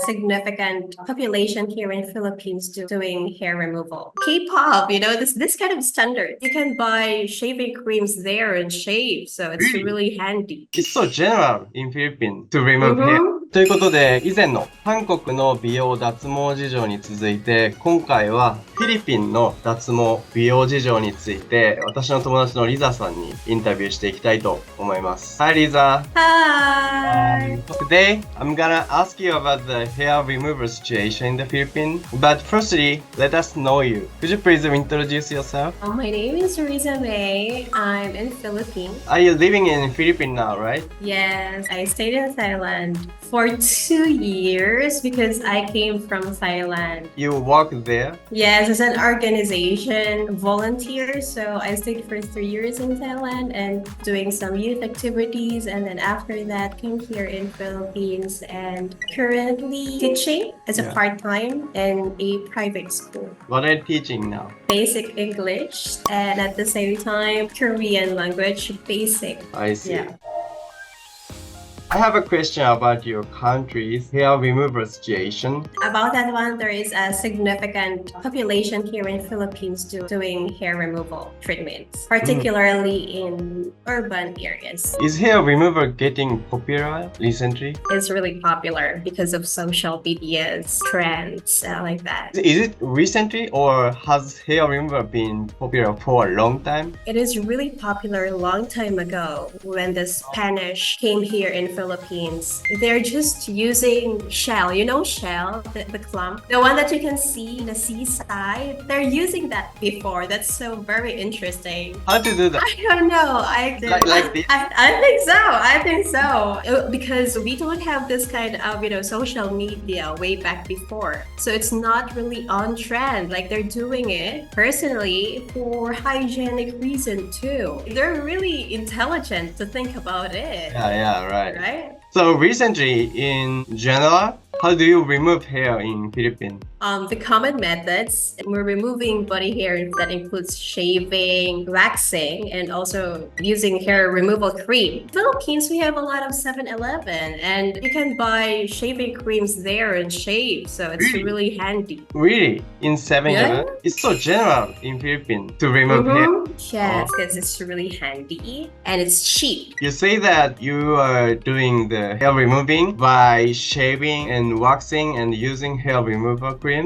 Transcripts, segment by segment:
significant population here in Philippines doing hair removal. K-pop, this kind of standard. You can buy shaving creams there and shave, so it's really handy. It's so general in Philippines to remove hair. ということで、以前の韓国の美容脱毛事情に続いて、今回はフィリピンの脱毛美容事情について、私の友達のリザさんにインタビューしていきたいと思います。Hi, Lisa. Hi. Today, I'm gonna ask you about the hair removal situation in the Philippines. But firstly, let us know you. Could you please introduce yourself? My name is Riza May. I'm in Philippines. Are you living in Philippines now, right? Yes, I stayed in Thailand for 2 years because I came from Thailand. You work there? Yes, as an organization volunteer. So I stayed for 3 years in Thailand and doing some youth activities. And then after that, came here in Philippines and currently teaching as a part-time in a private school. What are you teaching now? Basic English and at the same time, Korean language basic. I see. Yeah. I have a question about your country's hair removal situation. About that one, there is a significant population here in Philippines doing hair removal treatments, particularly in urban areas. Is hair removal getting popular recently? It's really popular because of social media's trends like that. Is it recently or has hair removal been popular for a long time? It is really popular a long time ago when the Spanish came here in Philippines. They're just using shell, shell, the clump, the one that you can see in the seaside. They're using that before. That's so very interesting. How to do that? I don't know. Like this? I think so. Because we don't have this kind of, social media way back before. So it's not really on trend. Like they're doing it personally for hygienic reason too. They're really intelligent to think about it. Yeah, right. Right? So recently, in general, how do you remove hair in Philippines? The common methods, we're removing body hair that includes shaving, waxing, and also using hair removal cream. In the Philippines, we have a lot of 7-Eleven, and you can buy shaving creams there and shave, so it's really handy. Really? In 7-Eleven? Yeah. It's so general in Philippines to remove hair. Yes, because it's really handy and it's cheap. You say that you are doing the hair removing by shaving and waxing and using hair removal creams.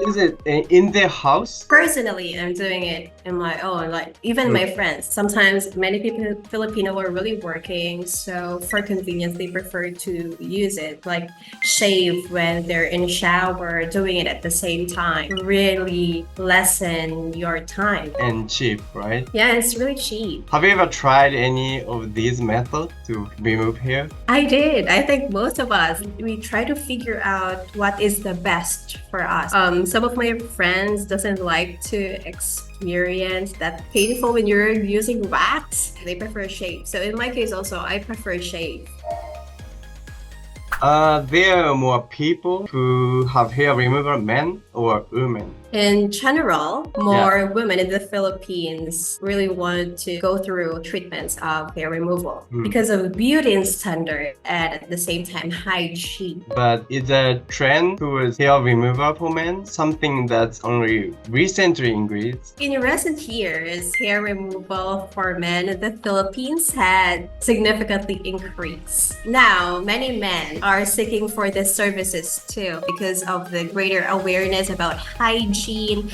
Is it in the house? Personally, I'm doing it in my own, like even my friends. Sometimes many people Filipino are really working, so for convenience, they prefer to use it, like shave when they're in shower, doing it at the same time. Really lessen your time. And cheap, right? Yeah, it's really cheap. Have you ever tried any of these methods to remove hair? I did. I think most of us, we try to figure out what is the best for us. Some of my friends doesn't like to experience that painful when you're using wax. They prefer shave. So in my case also, I prefer shave. There are more people who have hair removal, men or women? In general, more women in the Philippines really want to go through treatments of hair removal because of beauty standard and at the same time hygiene. But is a trend towards hair removal for men something that's only recently increased? In recent years, hair removal for men in the Philippines had significantly increased. Now, many men are seeking for these services too because of the greater awareness about hygiene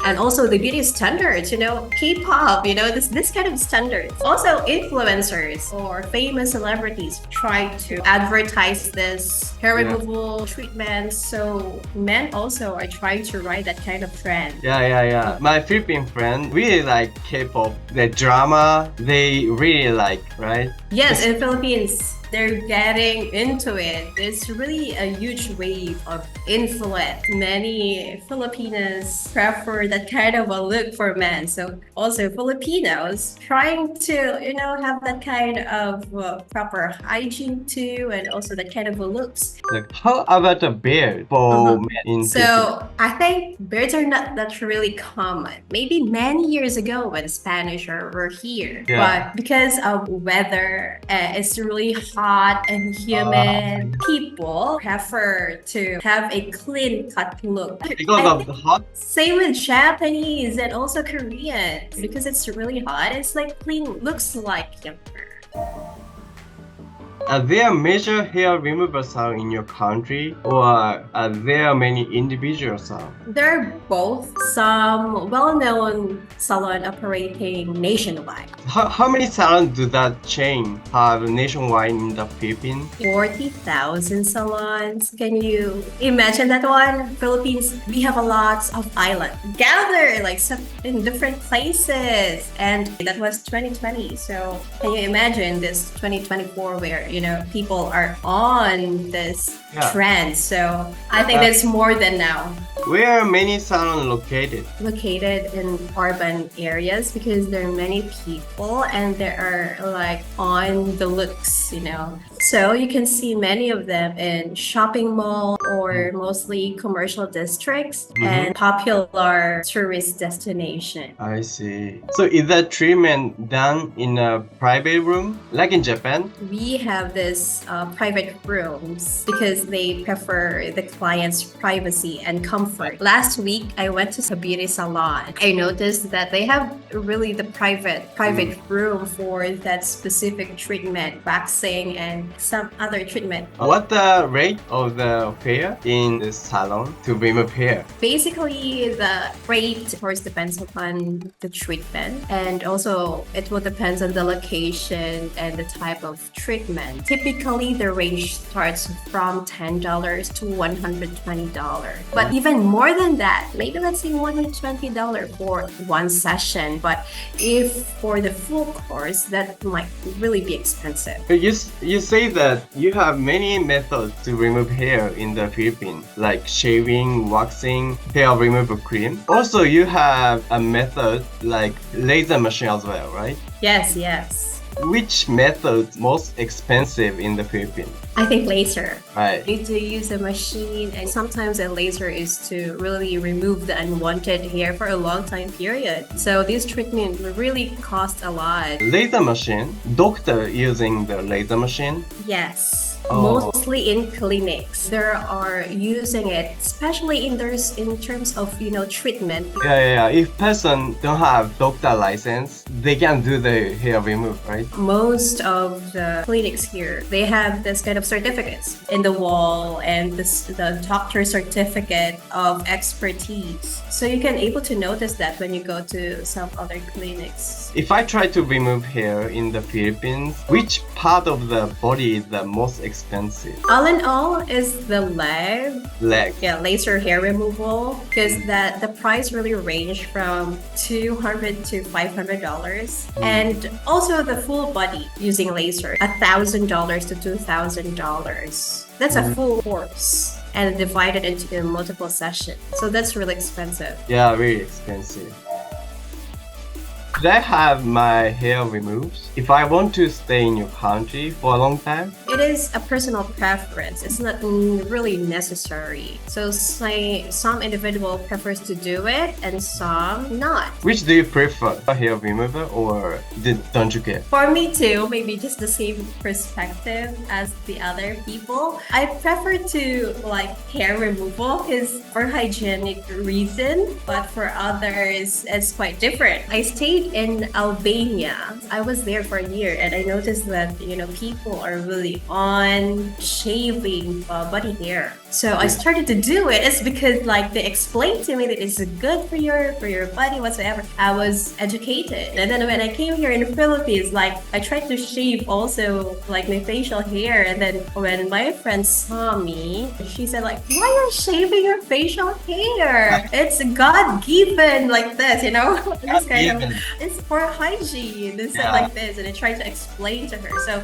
and also the beauty standards, K-pop, this kind of standards. Also, influencers or famous celebrities try to advertise this hair removal treatment. So men also are trying to ride that kind of trend. Yeah. My Philippine friend really like K-pop. The drama, they really like, right? Yes, in Philippines, they're getting into it. It's really a huge wave of influence. Many Filipinos prefer that kind of a look for men. So also Filipinos trying to, have that kind of proper hygiene too, and also that kind of a looks. Like, how about a beard for men in So I think beards are not that really common. Maybe many years ago when Spanish were here. Yeah. But because of weather, it's really hot hot and humid, people prefer to have a clean cut look. Because of the hot? Same with Japanese and also Korean. Because it's really hot, it's like clean, looks like younger. Are there major hair removal salons in your country, or are there many individual salons? There are both. Some well-known salon operating nationwide. How many salons do that chain have nationwide in the Philippines? 40,000 salons. Can you imagine that one? Philippines, we have a lot of islands gather like some in different places, and that was 2020. So can you imagine this 2024 where people are on this trend? So I think that's more than now. Where are many salons located? Located in urban areas because there are many people and they are like on the looks. So you can see many of them in shopping mall or mostly commercial districts and popular tourist destination. I see. So is that treatment done in a private room, like in Japan? We have this private rooms because they prefer the client's privacy and comfort. Last week, I went to a beauty salon. I noticed that they have really the private room for that specific treatment, waxing and some other treatment. What's the rate of the hair in the salon to remove hair? Basically, the rate, of course, depends upon the treatment, and also it will depend on the location and the type of treatment. Typically, the range starts from $10 to $120. But even more than that, maybe let's say $120 for one session. But if for the full course, that might really be expensive. You say that you have many methods to remove hair in the Philippines, like shaving, waxing, hair removal cream. Also, you have a method like laser machine as well, right? Yes. Which method is most expensive in the Philippines? I think laser. Right. You need to use a machine, and sometimes a laser is to really remove the unwanted hair for a long time period. So this treatment really costs a lot. Laser machine? Doctor using the laser machine? Yes. Oh. Mostly in clinics. They are using it, especially in terms of treatment. Yeah. If person don't have doctor license, they can do the hair remove, right? Most of the clinics here, they have this kind of certificates in the wall and the doctor certificate of expertise. So you can able to notice that when you go to some other clinics. If I try to remove hair in the Philippines, which part of the body is the most expensive? All in all is the leg. Yeah, laser hair removal, because the price really range from $200 to $500, and also the full body using laser, $1,000 to $2,000. That's a full course and divided into multiple sessions. So that's really expensive. Yeah, really expensive. Could I have my hair removed if I want to stay in your country for a long time? It is a personal preference. It's not really necessary. So say some individual prefers to do it and some not. Which do you prefer, a hair remover or don't you care? For me too, maybe just the same perspective as the other people. I prefer to like hair removal because for hygienic reason, but for others it's quite different. I stayed in Albania. I was there for a year and I noticed that people are really on shaving body hair. So I started to do it. It's because they explained to me that it's good for your body whatsoever. I was educated, and then when I came here in the Philippines, I tried to shave also my facial hair, and then when my friend saw me, she said why are you shaving your facial hair? It's God-given like this, This kind of, it's for hygiene and stuff like this, and I tried to explain to her. So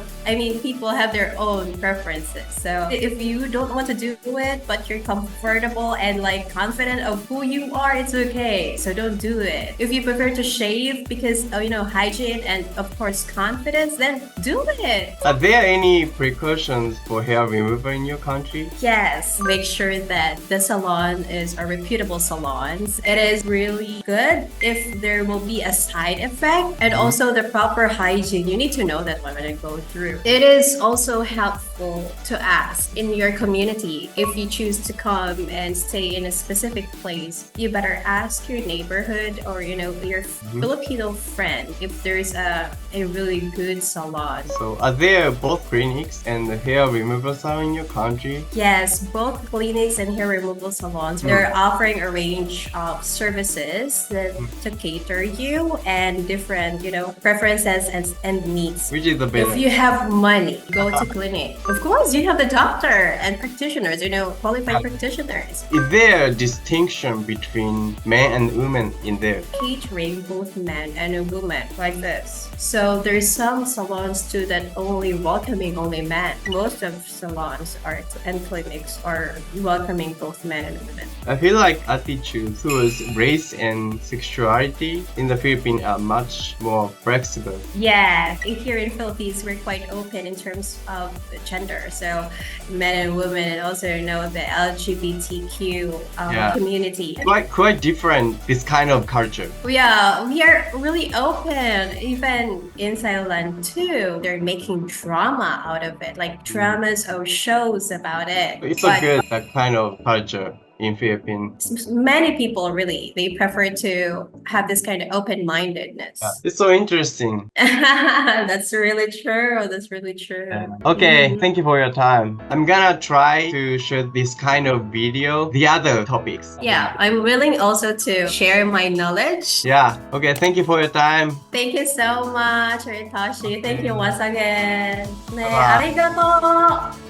people have their own preferences. So if you don't want to do it, but you're comfortable and confident of who you are, it's okay. So don't do it. If you prefer to shave because of hygiene and of course confidence, then do it. Are there any precautions for hair removal in your country? Yes. Make sure that the salon is a reputable salon. It is really good if there will be a side effect, and also the proper hygiene. You need to know that when I go through. It is also so helpful to ask in your community. If you choose to come and stay in a specific place, you better ask your neighborhood or your Filipino friend if there's a really good salon. So are there both clinics and hair removal salon in your country? Yes, both clinics and hair removal salons, they're offering a range of services to cater you and different, preferences and needs. Which is the best? If you have money, go to clinic. Of course, you have the doctor and practitioners, qualified practitioners. Is there a distinction between men and women in there? Catering both men and women like this. So there's some salons too that welcoming only men. Most of salons and clinics are welcoming both men and women. I feel like attitudes towards race and sexuality in the Philippines are much more flexible. Yeah, here in Philippines, we're quite open in terms of gender. So men and women, and also the LGBTQ community. Quite different, this kind of culture. Yeah, we are really open. Even in Thailand too, they're making drama out of it, like dramas or shows about it. It's a good kind of culture in Philippines. Many people they prefer to have this kind of open-mindedness. It's so interesting. That's really true. That's really true. Okay, thank you for your time. I'm gonna try to shoot this kind of video, the other topics. Yeah, I'm willing also to share my knowledge. Yeah, okay, thank you for your time. Thank you so much, Ritoshi. Thank you once again. 네, Bye-bye. arigato.